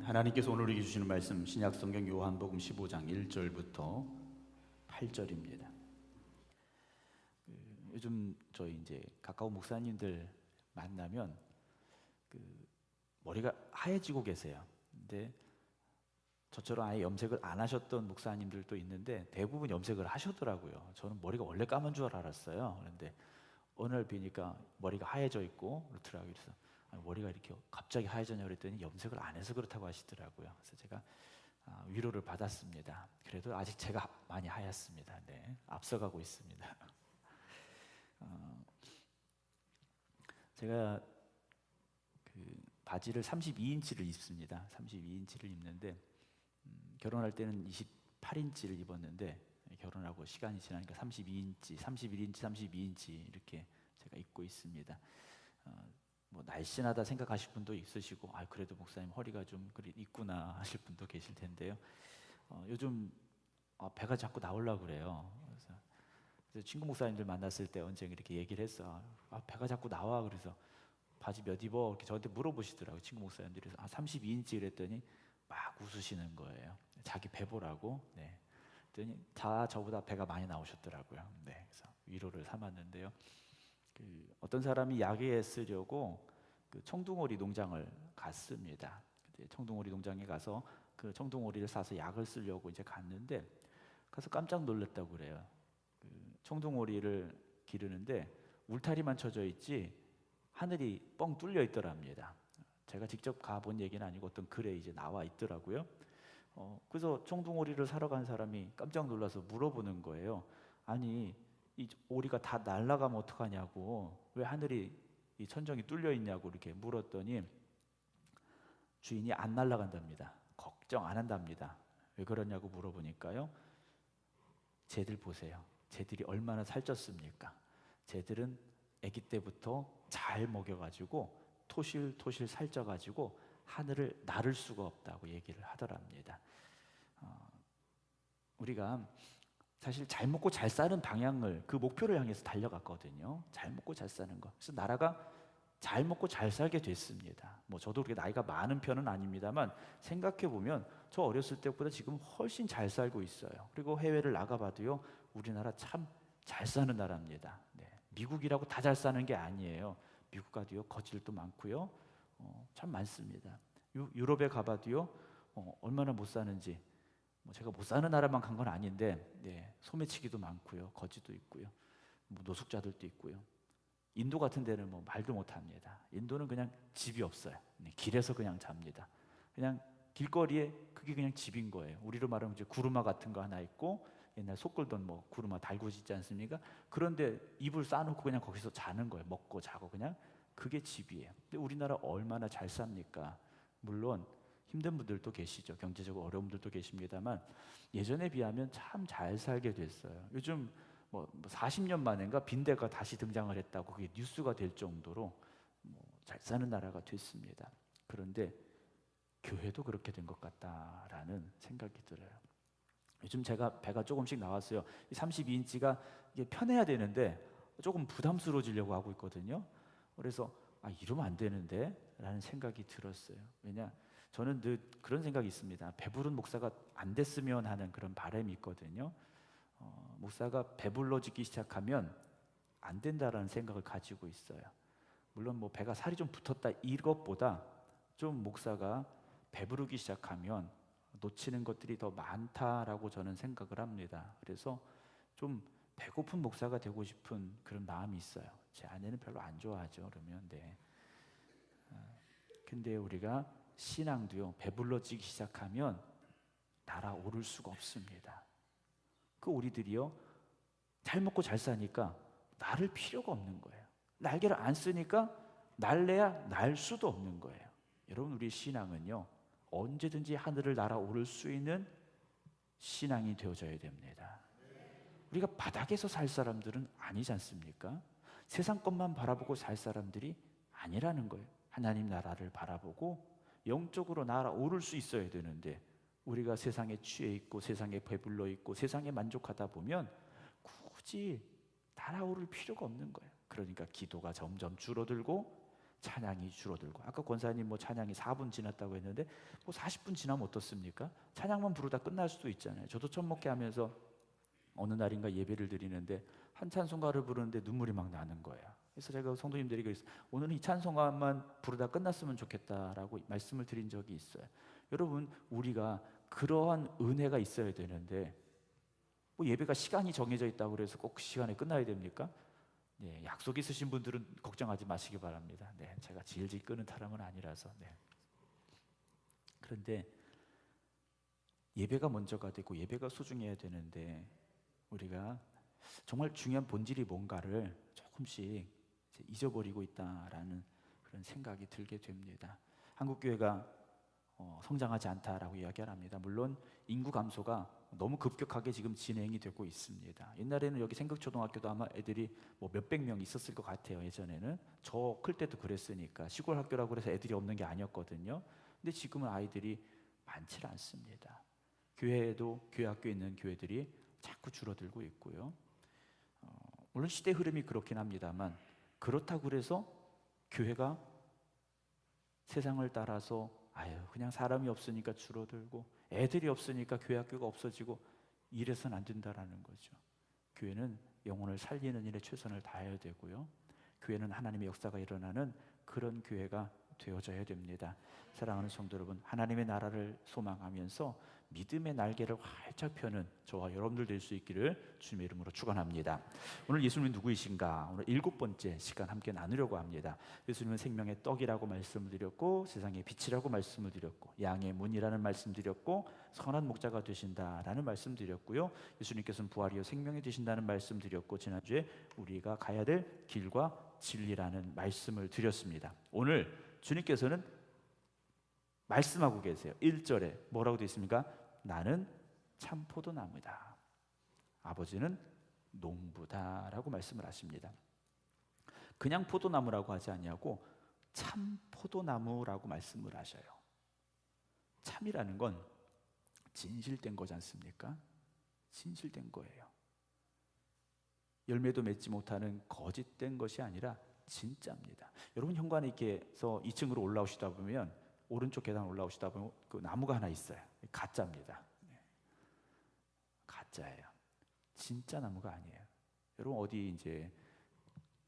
하나님께서 오늘 우리에게 주시는 말씀 신약성경 요한복음 15장 1절부터 8절입니다. 요즘 저희 이제 가까운 목사님들 만나면 머리가 하얘지고 계세요. 근데 저처럼 아예 염색을 안 하셨던 목사님들도 있는데 대부분 염색을 하셨더라고요. 저는 머리가 원래 까만 줄 알았어요. 그런데 어느 날 뵈니까 머리가 하얘져 있고 그렇더라고요. 그래서 머리가 이렇게 갑자기 하얘졌냐 그랬더니 염색을 안 해서 그렇다고 하시더라고요. 그래서 제가 위로를 받았습니다. 그래도 아직 제가 많이 하얗습니다. 네, 앞서가고 있습니다. 제가 바지를 32인치를 입습니다. 32인치를 입는데 결혼할 때는 28인치를 입었는데 결혼하고 시간이 지나니까 32인치, 31인치, 32인치 이렇게 제가 입고 있습니다. 뭐 날씬하다 생각하실 분도 있으시고 그래도 목사님 허리가 좀 있구나 하실 분도 계실 텐데요. 요즘 배가 자꾸 나오려고 그래요. 그래서 친구 목사님들 만났을 때 언제 이렇게 얘기를 했어. 배가 자꾸 나와. 그래서 바지 몇 입어? 이렇게 저한테 물어보시더라고요. 친구 목사님들이 32인치 그랬더니 막 웃으시는 거예요. 자기 배 보라고. 네. 그랬더니 다 저보다 배가 많이 나오셨더라고요. 네. 그래서 위로를 삼았는데요. 어떤 사람이 야기에 쓰려고 청둥오리 농장을 갔습니다. 청둥오리 농장에 가서 그 청둥오리를 사서 약을 쓰려고 이제 갔는데 가서 깜짝 놀랐다고 그래요. 청둥오리를 기르는데 울타리만 쳐져 있지 하늘이 뻥 뚫려 있더랍니다. 제가 직접 가본 얘기는 아니고 어떤 글에 이제 나와 있더라고요. 그래서 청둥오리를 사러 간 사람이 깜짝 놀라서 물어보는 거예요. 아니 이 오리가 다 날아가면 어떡하냐고, 왜 하늘이 이 천정이 뚫려 있냐고 이렇게 물었더니 주인이 안 날아간답니다. 걱정 안 한답니다. 왜 그러냐고 물어보니까요, 쟤들 보세요. 쟤들이 얼마나 살쪘습니까? 쟤들은 아기 때부터 잘 먹여가지고 토실토실 살쪄가지고 하늘을 나를 수가 없다고 얘기를 하더랍니다. 우리가 사실 잘 먹고 잘 사는 방향을, 그 목표를 향해서 달려갔거든요. 잘 먹고 잘 사는 거. 그래서 나라가 잘 먹고 잘 살게 됐습니다. 뭐 저도 그렇게 나이가 많은 편은 아닙니다만 생각해 보면 저 어렸을 때보다 지금 훨씬 잘 살고 있어요. 그리고 해외를 나가봐도요, 우리나라 참 잘 사는 나라입니다. 네. 미국이라고 다 잘 사는 게 아니에요. 미국 가도요 거칠도 많고요, 참 많습니다. 유럽에 가봐도요 얼마나 못 사는지. 제가 못 사는 나라만 간 건 아닌데, 네, 소매치기도 많고요, 거지도 있고요, 노숙자들도 있고요. 인도 같은 데는 말도 못합니다. 인도는 그냥 집이 없어요. 길에서 그냥 잡니다. 그냥 길거리에 그게 그냥 집인 거예요. 우리로 말하면 이제 구르마 같은 거 하나 있고, 옛날 속 끓던 구르마 달구지 있지 않습니까? 그런데 이불 싸놓고 그냥 거기서 자는 거예요. 먹고 자고 그냥 그게 집이에요. 근데 우리나라 얼마나 잘 삽니까? 물론 힘든 분들도 계시죠. 경제적으로 어려운 분들도 계십니다만 예전에 비하면 참 잘 살게 됐어요. 요즘 40년 만인가 빈대가 다시 등장을 했다고 그게 뉴스가 될 정도로 잘 사는 나라가 됐습니다. 그런데 교회도 그렇게 된 것 같다라는 생각이 들어요. 요즘 제가 배가 조금씩 나왔어요. 32인치가 이게 편해야 되는데 조금 부담스러워지려고 하고 있거든요. 그래서 이러면 안 되는데 라는 생각이 들었어요. 왜냐, 저는 늘 그런 생각이 있습니다. 배부른 목사가 안 됐으면 하는 그런 바람이 있거든요. 목사가 배불러지기 시작하면 안 된다라는 생각을 가지고 있어요. 물론 배가 살이 좀 붙었다 이것보다 좀 목사가 배부르기 시작하면 놓치는 것들이 더 많다라고 저는 생각을 합니다. 그래서 좀 배고픈 목사가 되고 싶은 그런 마음이 있어요. 제 아내는 별로 안 좋아하죠. 그러면 네. 근데 우리가 신앙도요, 배불러지기 시작하면 날아오를 수가 없습니다. 그 우리들이요, 잘 먹고 잘 사니까 날을 필요가 없는 거예요. 날개를 안 쓰니까 날래야 날 수도 없는 거예요. 여러분, 우리 신앙은요, 언제든지 하늘을 날아오를 수 있는 신앙이 되어져야 됩니다. 우리가 바닥에서 살 사람들은 아니지 않습니까? 세상 것만 바라보고 살 사람들이 아니라는 거예요. 하나님 나라를 바라보고 영적으로 날아오를 수 있어야 되는데, 우리가 세상에 취해 있고 세상에 배불러 있고 세상에 만족하다 보면 굳이 날아오를 필요가 없는 거예요. 그러니까 기도가 점점 줄어들고 찬양이 줄어들고, 아까 권사님 뭐 찬양이 4분 지났다고 했는데 뭐 40분 지나면 어떻습니까? 찬양만 부르다 끝날 수도 있잖아요. 저도 첫 목회 하면서 어느 날인가 예배를 드리는데 한 찬송가를 부르는데 눈물이 막 나는 거예요. 그래서 제가 성도님들에게 그랬어요. 오늘은 이 찬송가만 부르다 끝났으면 좋겠다라고 말씀을 드린 적이 있어요. 여러분, 우리가 그러한 은혜가 있어야 되는데 뭐 예배가 시간이 정해져 있다고 그래서 꼭 그 시간에 끝나야 됩니까? 네, 약속 있으신 분들은 걱정하지 마시기 바랍니다. 네, 제가 질질 끄는 사람은 아니라서. 네. 그런데 예배가 먼저가 되고 예배가 소중해야 되는데 우리가 정말 중요한 본질이 뭔가를 조금씩 이제 잊어버리고 있다라는 그런 생각이 들게 됩니다. 한국 교회가 성장하지 않다라고 이야기를 합니다. 물론 인구 감소가 너무 급격하게 지금 진행이 되고 있습니다. 옛날에는 여기 생극초등학교도 아마 애들이 뭐 몇백 명 있었을 것 같아요. 예전에는 저 클 때도 그랬으니까 시골 학교라고 해서 애들이 없는 게 아니었거든요. 근데 지금은 아이들이 많지 않습니다. 교회에도 교회 학교에 있는 교회들이 자꾸 줄어들고 있고요. 물론 시대 흐름이 그렇긴 합니다만 그렇다고 그래서 교회가 세상을 따라서 그냥 사람이 없으니까 줄어들고 애들이 없으니까 교회 학교가 없어지고 이래서는 안 된다라는 거죠. 교회는 영혼을 살리는 일에 최선을 다해야 되고요. 교회는 하나님의 역사가 일어나는 그런 교회가 되어져야 됩니다. 사랑하는 성도 여러분, 하나님의 나라를 소망하면서 믿음의 날개를 활짝 펴는 저와 여러분들 될 수 있기를 주님의 이름으로 축원합니다. 오늘 예수님은 누구이신가? 오늘 7번째 시간 함께 나누려고 합니다. 예수님은 생명의 떡이라고 말씀을 드렸고 세상의 빛이라고 말씀을 드렸고 양의 문이라는 말씀 드렸고 선한 목자가 되신다라는 말씀 드렸고요. 예수님께서는 부활이요 생명이 되신다는 말씀 드렸고 지난주에 우리가 가야 될 길과 진리라는 말씀을 드렸습니다. 오늘 주님께서는 말씀하고 계세요. 1절에 뭐라고 되어 있습니까? 나는 참 포도나무다. 아버지는 농부다라고 말씀을 하십니다. 그냥 포도나무라고 하지 아니하고 참 포도나무라고 말씀을 하셔요. 참이라는 건 진실된 거지 않습니까? 진실된 거예요. 열매도 맺지 못하는 거짓된 것이 아니라 진짜입니다. 여러분 현관에서 2층으로 올라오시다 보면 오른쪽 계단 올라오시다 보면 그 나무가 하나 있어요. 가짜입니다. 가짜예요. 진짜 나무가 아니에요. 여러분 어디 이제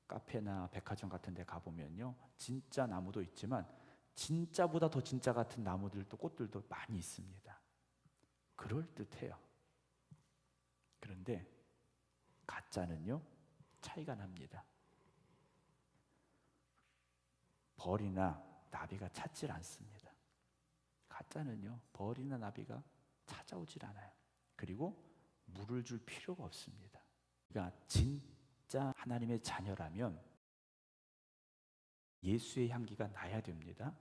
카페나 백화점 같은 데 가보면요 진짜 나무도 있지만 진짜보다 더 진짜 같은 나무들도 꽃들도 많이 있습니다. 그럴듯해요. 그런데 가짜는요 차이가 납니다. 벌이나 나비가 찾질 않습니다. 가짜는요 벌이나 나비가 찾아오질 않아요. 그리고 물을 줄 필요가 없습니다. 그러니까 진짜 하나님의 자녀라면 예수의 향기가 나야 됩니다.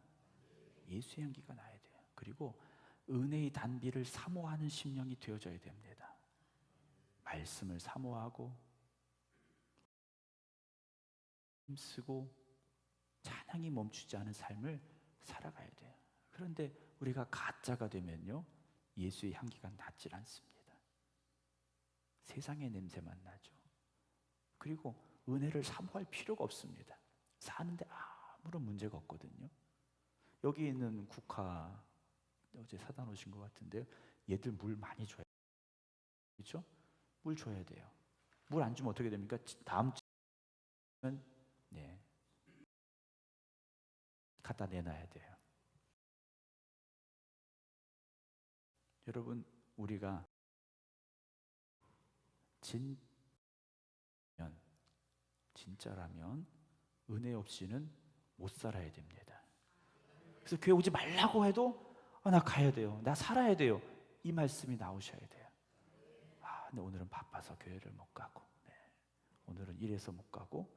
예수의 향기가 나야 돼요. 그리고 은혜의 단비를 사모하는 심령이 되어져야 됩니다. 말씀을 사모하고 힘쓰고 찬양이 멈추지 않은 삶을 살아가야 돼요. 그런데 우리가 가짜가 되면요 예수의 향기가 나질 않습니다. 세상의 냄새만 나죠. 그리고 은혜를 사모할 필요가 없습니다. 사는데 아무런 문제가 없거든요. 여기 있는 국화 어제 사다 놓으신 것 같은데요. 얘들 물 많이 줘야 돼요. 그렇죠? 물 줘야 돼요. 물 안 주면 어떻게 됩니까? 다음 주면 갖다 내놔야 돼요. 여러분 우리가 진짜라면 은혜 없이는 못 살아야 됩니다. 그래서 교회 오지 말라고 해도 나 가야 돼요. 나 살아야 돼요. 이 말씀이 나오셔야 돼요. 근데 오늘은 바빠서 교회를 못 가고 오늘은 이래서 못 가고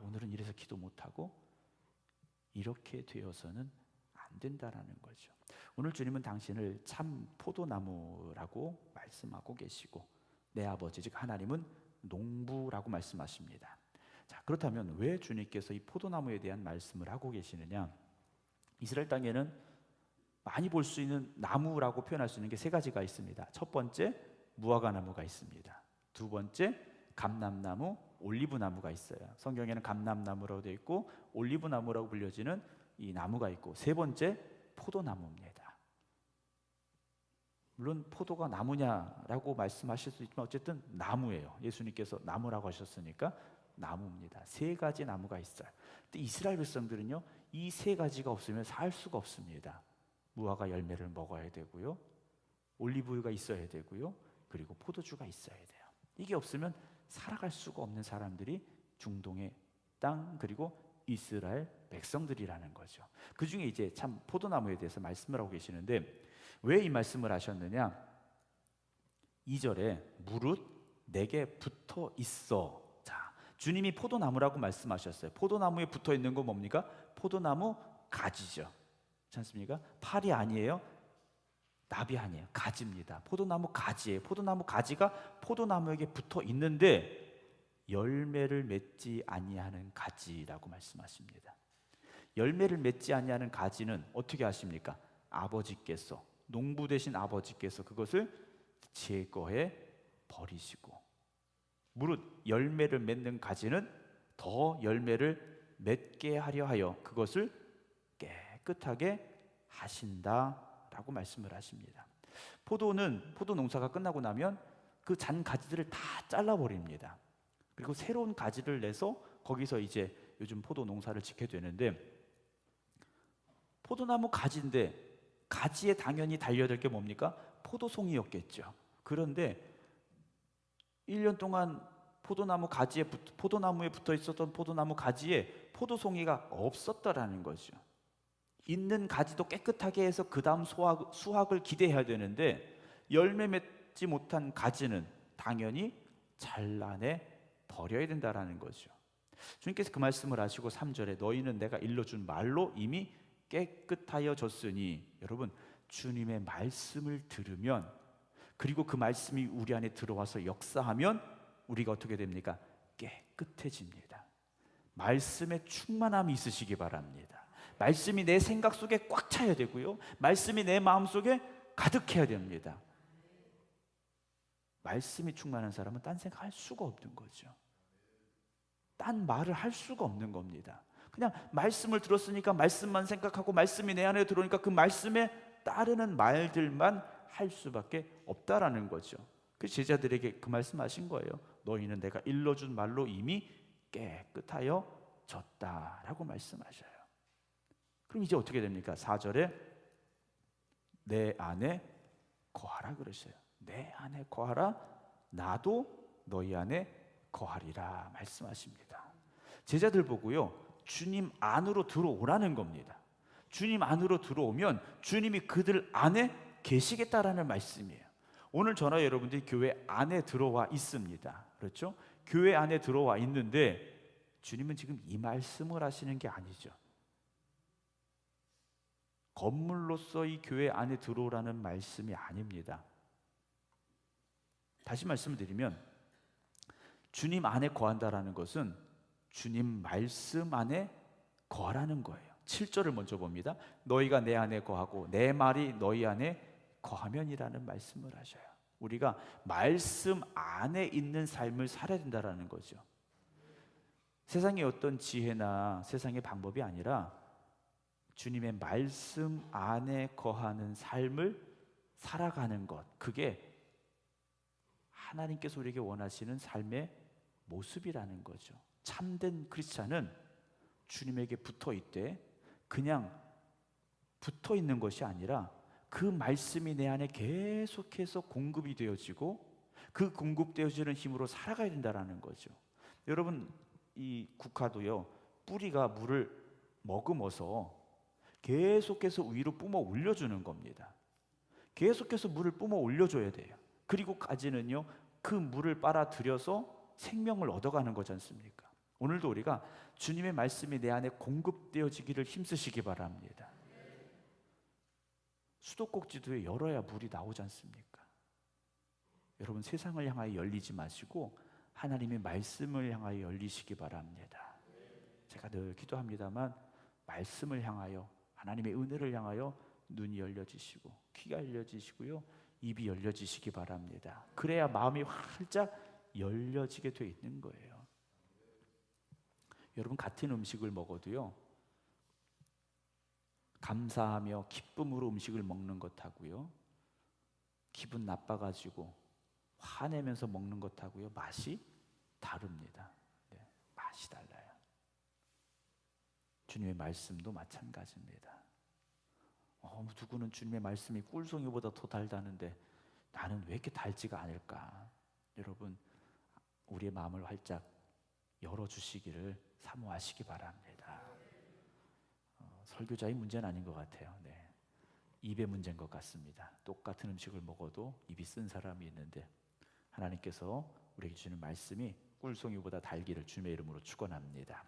오늘은 이래서 기도 못 하고 이렇게 되어서는 안 된다라는 거죠. 오늘 주님은 당신을 참 포도나무라고 말씀하고 계시고 내 아버지 즉 하나님은 농부라고 말씀하십니다. 자, 그렇다면 왜 주님께서 이 포도나무에 대한 말씀을 하고 계시느냐? 이스라엘 땅에는 많이 볼 수 있는 나무라고 표현할 수 있는 게 세 가지가 있습니다. 첫 번째 무화과 나무가 있습니다. 두 번째 감람나무, 올리브 나무가 있어요. 성경에는 감람나무라고 되어 있고 올리브 나무라고 불려지는 이 나무가 있고, 세 번째 포도나무입니다. 물론 포도가 나무냐라고 말씀하실 수 있지만 어쨌든 나무예요. 예수님께서 나무라고 하셨으니까 나무입니다. 세 가지 나무가 있어요. 근데 이스라엘 백성들은요, 이 세 가지가 없으면 살 수가 없습니다. 무화과 열매를 먹어야 되고요, 올리브유가 있어야 되고요, 그리고 포도주가 있어야 돼요. 이게 없으면 살아갈 수가 없는 사람들이 중동의 땅, 그리고 이스라엘 백성들이라는 거죠. 그 중에 이제 참 포도나무에 대해서 말씀을 하고 계시는데, 왜 이 말씀을 하셨느냐? 2절에 무릇 내게 붙어 있어. 자, 주님이 포도나무라고 말씀하셨어요. 포도나무에 붙어 있는 건 뭡니까? 포도나무 가지죠. 그렇지 않습니까? 팔이 아니에요, 나비 아니에요, 가지입니다. 포도나무 가지예요. 포도나무 가지가 포도나무에게 붙어 있는데 열매를 맺지 아니하는 가지라고 말씀하십니다. 열매를 맺지 아니하는 가지는 어떻게 하십니까? 아버지께서, 농부 되신 아버지께서 그것을 제거해 버리시고, 무릇 열매를 맺는 가지는 더 열매를 맺게 하려 하여 그것을 깨끗하게 하신다라고 말씀을 하십니다. 포도 농사가 끝나고 나면 그 잔 가지들을 다 잘라버립니다. 그리고 새로운 가지를 내서 거기서 이제 요즘 포도 농사를 짓게 되는데, 포도나무 가지인데 가지에 당연히 달려들 게 뭡니까? 포도송이였겠죠. 그런데 1년 동안 포도나무에 붙어 있었던 포도나무 가지에 포도송이가 없었다라는 거죠. 있는 가지도 깨끗하게 해서 그 다음 수확을 기대해야 되는데, 열매 맺지 못한 가지는 당연히 잘라내 버려야 된다라는 거죠. 주님께서 그 말씀을 하시고 3절에 너희는 내가 일러준 말로 이미 깨끗하여졌으니, 여러분, 주님의 말씀을 들으면, 그리고 그 말씀이 우리 안에 들어와서 역사하면 우리가 어떻게 됩니까? 깨끗해집니다. 말씀에 충만함이 있으시기 바랍니다. 말씀이 내 생각 속에 꽉 차야 되고요, 말씀이 내 마음 속에 가득해야 됩니다. 말씀이 충만한 사람은 딴 생각 할 수가 없는 거죠. 딴 말을 할 수가 없는 겁니다. 그냥 말씀을 들었으니까 말씀만 생각하고, 말씀이 내 안에 들어오니까 그 말씀에 따르는 말들만 할 수밖에 없다라는 거죠. 그 제자들에게 그 말씀하신 거예요. 너희는 내가 일러준 말로 이미 깨끗하여졌다라고 말씀하셔요. 그럼 이제 어떻게 됩니까? 4절에 내 안에 거하라 그러셔요. 내 안에 거하라, 나도 너희 안에 거하리라 말씀하십니다. 제자들 보고요, 주님 안으로 들어오라는 겁니다. 주님 안으로 들어오면 주님이 그들 안에 계시겠다라는 말씀이에요. 오늘 저나 여러분들이 교회 안에 들어와 있습니다. 그렇죠? 교회 안에 들어와 있는데 주님은 지금 이 말씀을 하시는 게 아니죠. 건물로서 이 교회 안에 들어오라는 말씀이 아닙니다. 다시 말씀을 드리면, 주님 안에 거한다라는 것은 주님 말씀 안에 거하라는 거예요. 7절을 먼저 봅니다. 너희가 내 안에 거하고 내 말이 너희 안에 거하면이라는 말씀을 하셔요. 우리가 말씀 안에 있는 삶을 살아야 된다는 거죠. 세상의 어떤 지혜나 세상의 방법이 아니라 주님의 말씀 안에 거하는 삶을 살아가는 것, 그게 하나님께서 우리에게 원하시는 삶의 모습이라는 거죠. 참된 크리스찬은 주님에게 붙어 있되 그냥 붙어 있는 것이 아니라 그 말씀이 내 안에 계속해서 공급이 되어지고 그 공급되어지는 힘으로 살아가야 된다는 거죠. 여러분, 이 국화도요, 뿌리가 물을 머금어서 계속해서 위로 뿜어 올려주는 겁니다. 계속해서 물을 뿜어 올려줘야 돼요. 그리고 가지는요, 그 물을 빨아들여서 생명을 얻어가는 거지 않습니까? 오늘도 우리가 주님의 말씀이 내 안에 공급되어지기를 힘쓰시기 바랍니다. 수도꼭지도에 열어야 물이 나오지 않습니까? 여러분, 세상을 향하여 열리지 마시고 하나님의 말씀을 향하여 열리시기 바랍니다. 제가 늘 기도합니다만 말씀을 향하여, 하나님의 은혜를 향하여 눈이 열려지시고 귀가 열려지시고요, 입이 열려지시기 바랍니다. 그래야 마음이 활짝 열려지게 돼 있는 거예요. 여러분, 같은 음식을 먹어도요, 감사하며 기쁨으로 음식을 먹는 것하고요, 기분 나빠가지고 화내면서 먹는 것하고요, 맛이 다릅니다. 네, 맛이 달라요. 주님의 말씀도 마찬가지입니다. 누구는 주님의 말씀이 꿀송이보다 더 달다는데 나는 왜 이렇게 달지가 않을까? 여러분, 우리의 마음을 활짝 열어주시기를 사모하시기 바랍니다. 설교자의 문제는 아닌 것 같아요. 네. 입의 문제인 것 같습니다. 똑같은 음식을 먹어도 입이 쓴 사람이 있는데, 하나님께서 우리에게 주시는 말씀이 꿀송이보다 달기를 주님의 이름으로 축원합니다.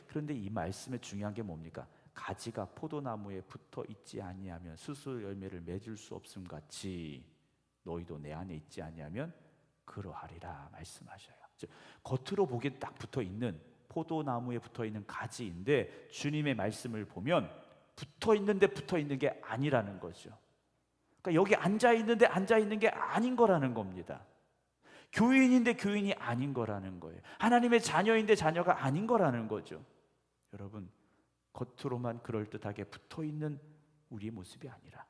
그런데 이 말씀의 중요한 게 뭡니까? 가지가 포도나무에 붙어 있지 아니하면 스스로 열매를 맺을 수 없음 같이 너희도 내 안에 있지 아니하면 그러하리라 말씀하셔요. 즉, 겉으로 보기엔 딱 붙어 있는 포도나무에 붙어 있는 가지인데, 주님의 말씀을 보면 붙어 있는데 붙어 있는 게 아니라는 거죠. 그러니까 여기 앉아 있는데 앉아 있는 게 아닌 거라는 겁니다. 교인인데 교인이 아닌 거라는 거예요. 하나님의 자녀인데 자녀가 아닌 거라는 거죠. 여러분, 겉으로만 그럴듯하게 붙어 있는 우리의 모습이 아니라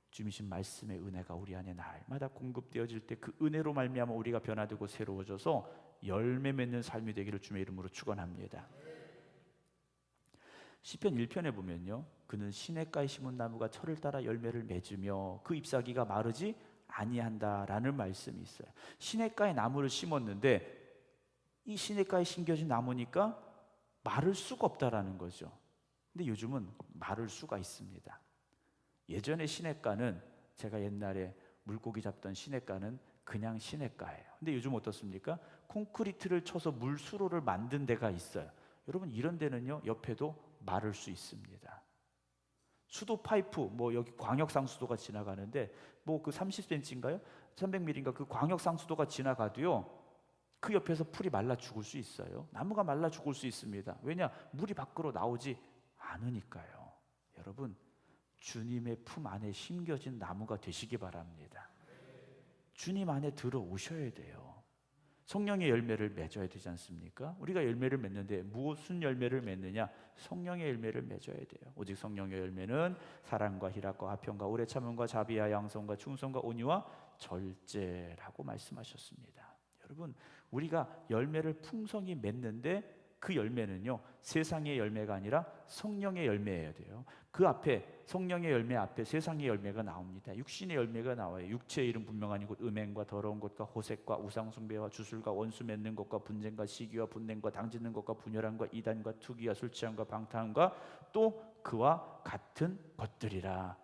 주님이신 말씀의 은혜가 우리 안에 날마다 공급되어질 때 그 은혜로 말미암아 우리가 변화되고 새로워져서 열매 맺는 삶이 되기를 주님의 이름으로 축원합니다. 시편 1편에 보면요, 그는 시냇가에 심은 나무가 철을 따라 열매를 맺으며 그 잎사귀가 마르지 아니한다라는 말씀이 있어요. 시냇가에 나무를 심었는데 이 시냇가에 심겨진 나무니까 마를 수가 없다라는 거죠. 근데 요즘은 마를 수가 있습니다. 예전에 시냇가는, 제가 옛날에 물고기 잡던 시냇가는 그냥 시냇가예요. 근데 요즘 어떻습니까? 콘크리트를 쳐서 물수로를 만든 데가 있어요. 여러분, 이런 데는요, 옆에도 마를 수 있습니다. 수도 파이프, 여기 광역 상수도가 지나가는데 그 30cm인가요? 300mm인가 그 광역 상수도가 지나가도요, 그 옆에서 풀이 말라 죽을 수 있어요. 나무가 말라 죽을 수 있습니다. 왜냐? 물이 밖으로 나오지 않으니까요. 여러분, 주님의 품 안에 심겨진 나무가 되시기 바랍니다. 주님 안에 들어오셔야 돼요. 성령의 열매를 맺어야 되지 않습니까? 우리가 열매를 맺는데 무슨 열매를 맺느냐? 성령의 열매를 맺어야 돼요. 오직 성령의 열매는 사랑과 희락과 화평과 오래 참음과 자비와 양성과 충성과 온유와 절제라고 말씀하셨습니다. 여러분, 우리가 열매를 풍성히 맺는데 그 열매는요, 세상의 열매가 아니라 성령의 열매여야 돼요. 그 앞에, 성령의 열매 앞에 세상의 열매가 나옵니다. 육신의 열매가 나와요. 육체의 이름 분명하니 곧 음행과 더러운 것과 호색과 우상숭배와 주술과 원수 맺는 것과 분쟁과 시기와 분냄과 당짓는 것과 분열함과 이단과 투기와 술취함과 방탕함과 또 그와 같은 것들이라.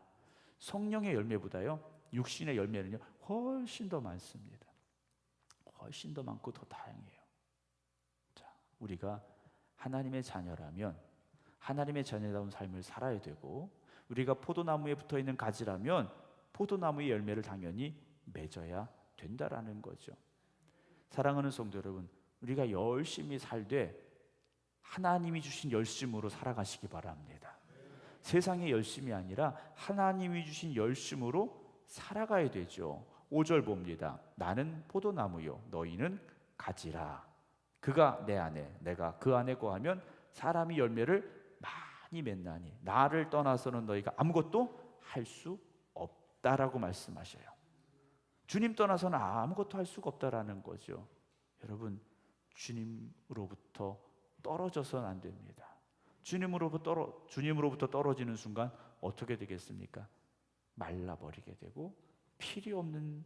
성령의 열매보다요, 육신의 열매는요 훨씬 더 많습니다. 훨씬 더 많고 더 다양해요. 자, 우리가 하나님의 자녀라면 하나님의 자녀다운 삶을 살아야 되고, 우리가 포도나무에 붙어있는 가지라면 포도나무의 열매를 당연히 맺어야 된다라는 거죠. 사랑하는 성도 여러분, 우리가 열심히 살되 하나님이 주신 열심으로 살아가시기 바랍니다. 세상의 열심이 아니라 하나님이 주신 열심으로 살아가야 되죠. 5절 봅니다. 나는 포도나무요 너희는 가지라. 그가 내 안에 내가 그 안에 거하면 사람이 열매를 많이 맺나니 나를 떠나서는 너희가 아무것도 할 수 없다라고 말씀하셔요. 주님 떠나서는 아무것도 할 수가 없다라는 거죠. 여러분, 주님으로부터 떨어져서는 안 됩니다. 주님으로부터 떨어지는 순간 어떻게 되겠습니까? 말라버리게 되고 필요 없는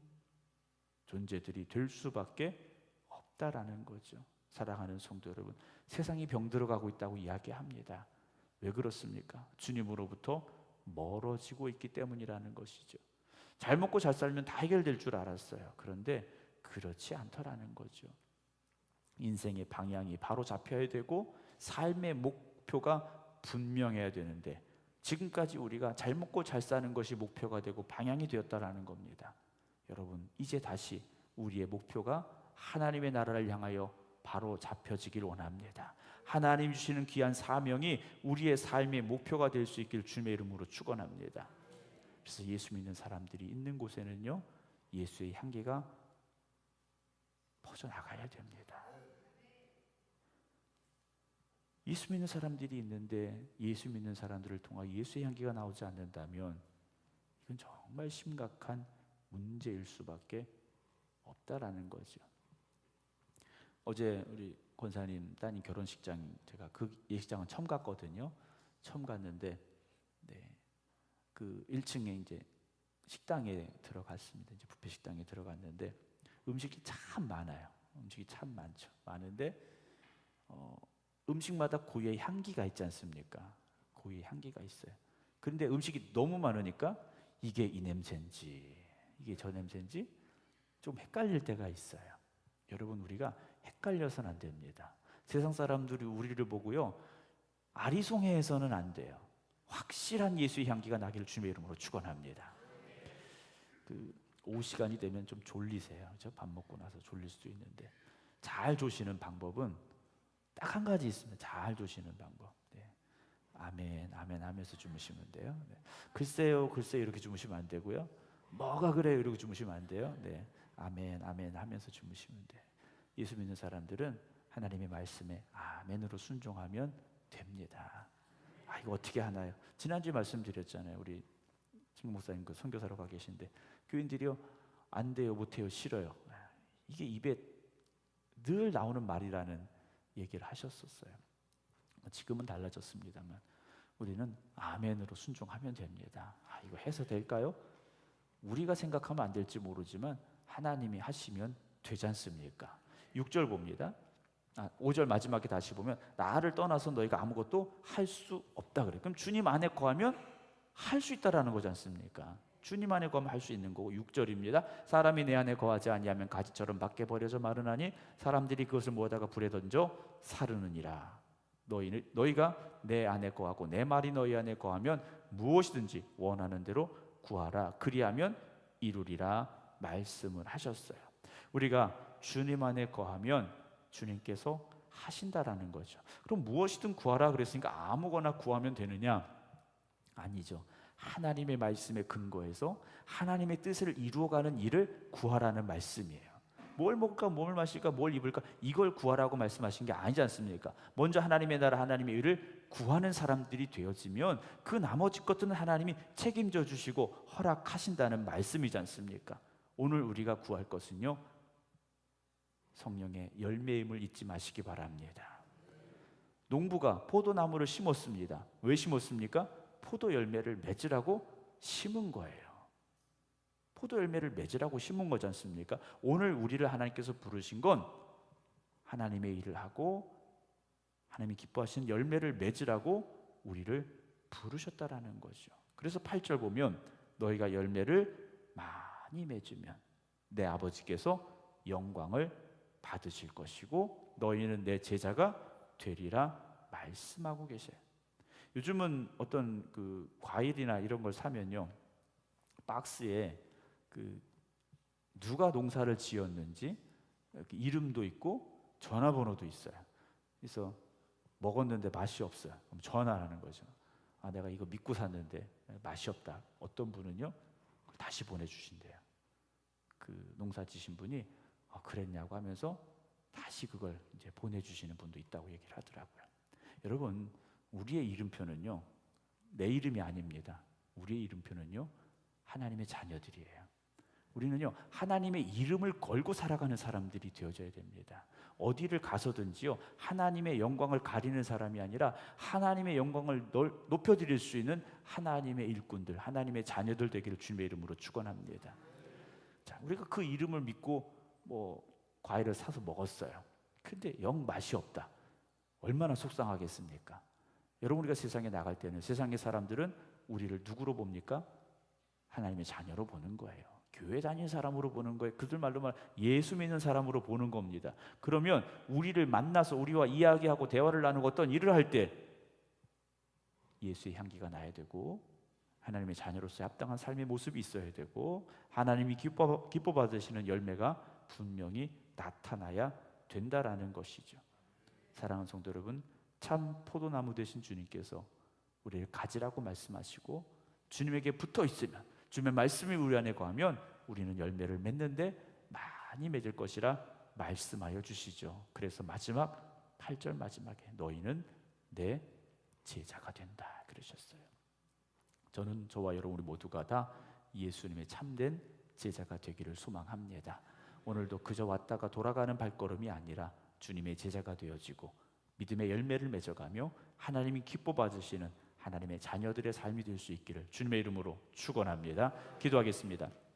존재들이 될 수밖에 없다라는 거죠. 사랑하는 성도 여러분, 세상이 병들어가고 있다고 이야기합니다. 왜 그렇습니까? 주님으로부터 멀어지고 있기 때문이라는 것이죠. 잘 먹고 잘 살면 다 해결될 줄 알았어요. 그런데 그렇지 않더라는 거죠. 인생의 방향이 바로 잡혀야 되고 삶의 목표가 분명해야 되는데, 지금까지 우리가 잘 먹고 잘 사는 것이 목표가 되고 방향이 되었다라는 겁니다. 여러분, 이제 다시 우리의 목표가 하나님의 나라를 향하여 바로 잡혀지길 원합니다. 하나님 주시는 귀한 사명이 우리의 삶의 목표가 될 수 있길 주님의 이름으로 축원합니다. 그래서 예수 믿는 사람들이 있는 곳에는요, 예수의 향기가 퍼져나가야 됩니다. 예수 믿는 사람들이 있는데 예수 믿는 사람들을 통해 예수의 향기가 나오지 않는다면 이건 정말 심각한 문제일 수밖에 없다라는 거죠. 어제 우리 권사님 따님 결혼식장, 제가 그 예식장은 처음 갔거든요. 처음 갔는데 그 1층에 이제 식당에 들어갔습니다. 이제 뷔페 식당에 들어갔는데 음식이 참 많아요. 음식이 참 많죠. 많은데 음식마다 고유의 향기가 있지 않습니까? 고유의 향기가 있어요. 그런데 음식이 너무 많으니까 이게 이 냄새인지 이게 저 냄새인지 좀 헷갈릴 때가 있어요. 여러분, 우리가 헷갈려서는 안 됩니다. 세상 사람들이 우리를 보고요, 아리송해해서는 안 돼요. 확실한 예수의 향기가 나기를 주님의 이름으로 축원합니다. 오후 시간이 되면 좀 졸리세요. 저 밥 먹고 나서 졸릴 수도 있는데 잘 조시는 방법은 딱 한 가지 있습니다. 잘 조시는 방법. 아멘, 아멘 하면서 주무시면 돼요. 글쎄요, 글쎄요 이렇게 주무시면 안 되고요. 뭐가 그래요 이렇게 주무시면 안 돼요. 아멘, 아멘 하면서 주무시면 돼요. 예수 믿는 사람들은 하나님의 말씀에 아멘으로 순종하면 됩니다. 이거 어떻게 하나요? 지난주에 말씀드렸잖아요. 우리 진 목사님 그 선교사로 가 계신데 교인들이요, 안 돼요, 못해요, 싫어요. 이게 입에 늘 나오는 말이라는 얘기를 하셨었어요. 지금은 달라졌습니다만 우리는 아멘으로 순종하면 됩니다. 이거 해서 될까요? 우리가 생각하면 안 될지 모르지만 하나님이 하시면 되지 않습니까? 6절 봅니다. 5절 마지막에 다시 보면 나를 떠나서 너희가 아무것도 할 수 없다 그래요. 그럼 주님 안에 거하면 할 수 있다라는 거지 않습니까? 주님 안에 거하면 할 수 있는 거고. 6절입니다. 사람이 내 안에 거하지 아니하면 가지처럼 밖에 버려져 마르나니 사람들이 그것을 모아다가 불에 던져 사르느니라. 너희가 내 안에 거하고 내 말이 너희 안에 거하면 무엇이든지 원하는 대로 구하라. 그리하면 이루리라 말씀을 하셨어요. 우리가 주님 안에 거하면 주님께서 하신다라는 거죠. 그럼 무엇이든 구하라 그랬으니까 아무거나 구하면 되느냐? 아니죠. 하나님의 말씀에 근거해서 하나님의 뜻을 이루어가는 일을 구하라는 말씀이에요. 뭘 먹을까, 뭘 마실까, 뭘 입을까, 이걸 구하라고 말씀하신 게 아니지 않습니까? 먼저 하나님의 나라, 하나님의 의를 구하는 사람들이 되어지면 그 나머지 것들은 하나님이 책임져 주시고 허락하신다는 말씀이지 않습니까? 오늘 우리가 구할 것은요, 성령의 열매임을 잊지 마시기 바랍니다. 농부가 포도나무를 심었습니다. 왜 심었습니까? 포도 열매를 맺으라고 심은 거예요. 포도 열매를 맺으라고 심은 거지 않습니까? 오늘 우리를 하나님께서 부르신 건 하나님의 일을 하고 하나님이 기뻐하시는 열매를 맺으라고 우리를 부르셨다라는 거죠. 그래서 8절 보면 너희가 열매를 많이 맺으면 내 아버지께서 영광을 받으실 것이고 너희는 내 제자가 되리라 말씀하고 계셔요. 요즘은 어떤 그 과일이나 이런 걸 사면요, 박스에 그 누가 농사를 지었는지 이름도 있고 전화번호도 있어요. 그래서 먹었는데 맛이 없어요. 그럼 전화하는 거죠. 내가 이거 믿고 샀는데 맛이 없다. 어떤 분은요, 그걸 다시 보내주신대요. 그 농사 지신 분이 그랬냐고 하면서 다시 그걸 이제 보내주시는 분도 있다고 얘기를 하더라고요. 여러분, 우리의 이름표는요, 내 이름이 아닙니다. 우리의 이름표는요, 하나님의 자녀들이에요. 우리는요, 하나님의 이름을 걸고 살아가는 사람들이 되어져야 됩니다. 어디를 가서든지요, 하나님의 영광을 가리는 사람이 아니라 하나님의 영광을 높여드릴 수 있는 하나님의 일꾼들, 하나님의 자녀들 되기를 주님의 이름으로 축원합니다. 자, 우리가 그 이름을 믿고 과일을 사서 먹었어요. 근데 영 맛이 없다. 얼마나 속상하겠습니까? 여러분, 우리가 세상에 나갈 때는 세상의 사람들은 우리를 누구로 봅니까? 하나님의 자녀로 보는 거예요. 교회 다니는 사람으로 보는 거예요. 그들 말로 말 예수 믿는 사람으로 보는 겁니다. 그러면 우리를 만나서 우리와 이야기하고 대화를 나누고 어떤 일을 할 때 예수의 향기가 나야 되고 하나님의 자녀로서 합당한 삶의 모습이 있어야 되고 하나님이 기뻐 받으시는 열매가 분명히 나타나야 된다라는 것이죠. 사랑하는 성도 여러분, 참 포도나무 되신 주님께서 우리를 가지라고 말씀하시고 주님에게 붙어 있으면, 주님의 말씀이 우리 안에 거하면 우리는 열매를 맺는데 많이 맺을 것이라 말씀하여 주시죠. 그래서 마지막 8절 마지막에 너희는 내 제자가 된다 그러셨어요. 저는 저와 여러분 우리 모두가 다 예수님의 참된 제자가 되기를 소망합니다. 오늘도 그저 왔다가 돌아가는 발걸음이 아니라 주님의 제자가 되어지고 믿음의 열매를 맺어가며 하나님이 기뻐 받으시는 하나님의 자녀들의 삶이 될 수 있기를 주님의 이름으로 축원합니다. 기도하겠습니다.